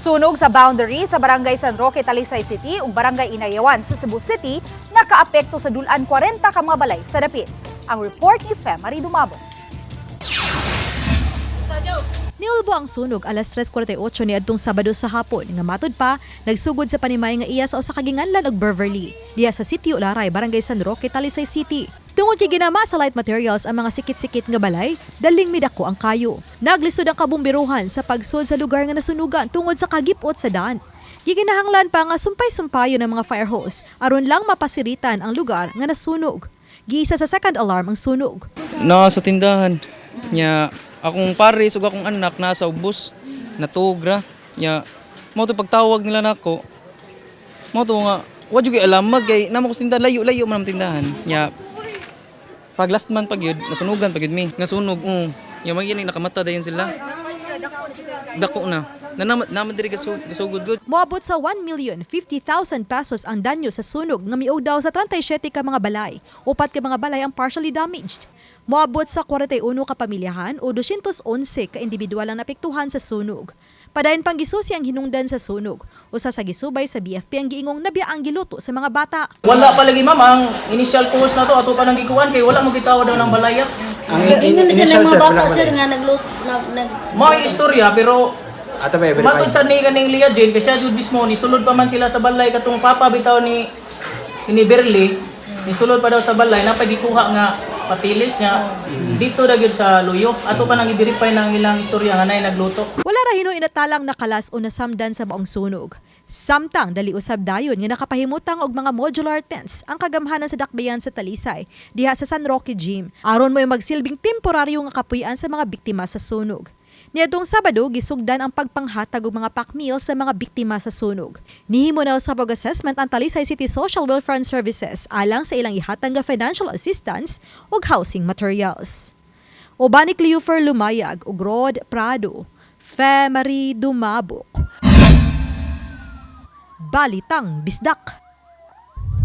Sunog sa boundary sa Barangay San Roque, Talisay City ug Barangay Inayawan sa Cebu City nakaapekto sa dulan 40 ka mga balay sa dapit. Ang report ni Moabot. Niulbo ang sunog alas 3:48 niadtong Sabado sa hapon nga matod pa nagsugod sa panimay nga iya sa usa ka ginganlan og Beverly diha sa Sitio Laray, Barangay San Roque, Talisay City. Tungod kay ginama sa light materials ang mga sikit-sikit nga balay, daling midako ang kayo. Naglisod ang kabomberohan sa pagsud sa lugar nga nasunugan tungod sa kagipot sa daan. Giginahanglan pa nga sumpay-sumpayo ng mga fire hose aron lang mapasiritan ang lugar nga nasunog. Giisa sa second alarm ang sunog. Sa tindahan nya akong pares ug akong anak nasa bus natugra nya mo to pagtawag nila nako mo to nga wa jud kay alamag kay namo ko tindahan layo man ang tindahan nya pag last man pag yun nasunugan pag yun mi nasunog nya magini nakamata dayon sila dako na naman diri ka sugod good. Moabot sa 1,050,000 pesos ang danyo sa sunog nga miog daw sa 37 ka mga balay. Upat ka mga balay ang partially damaged. Moabot sa 41 ka pamilyahan o 211 ka individual ang napektuhan sa sunog. Padayon pang gisusi ang hinungdan sa sunog. Usa sa gisubay sa BFP ang giingong nabiyaang giluto sa mga bata. Wala pa lagi ma'am ang initial cost na to ato pa nang gikuan kay wala mo gitawa daw ng balaya. Ingon na sila ng mga bata sir nga nagluto Mao istorya pero matod sa ni kaning Lia Jane kasi jud mismo ni sulod pa man sila sa balay katong papa bitaw ni Berly ni sulod pa daw sa balay napagikuha nga patilis niya dito ra gyud sa luyo ato pa nang i-verify nang ilang istorya nga nay nagluto. Wala ra hino inatalang nakalas o nasamdan sa maong sunog. Samtang dali usab dayon nga nakapahimutang og mga modular tents ang kagamhanan sa dakbayan sa Talisay diha sa San Roque Gym aron mo magsilbing temporaryo nga kapuy-an sa mga biktima sa sunog. Niadtong Sabado, gisugdan ang pagpanghatag og mga pack meal sa mga biktima sa sunog. Nihimo na sa pag-assessment ang Talisay City Social Welfare Services alang sa ilang ihatag nga financial assistance ug housing materials. Obani Cleofer Lumayag ug Rod Prado, Moabot. Balitang Bisdak.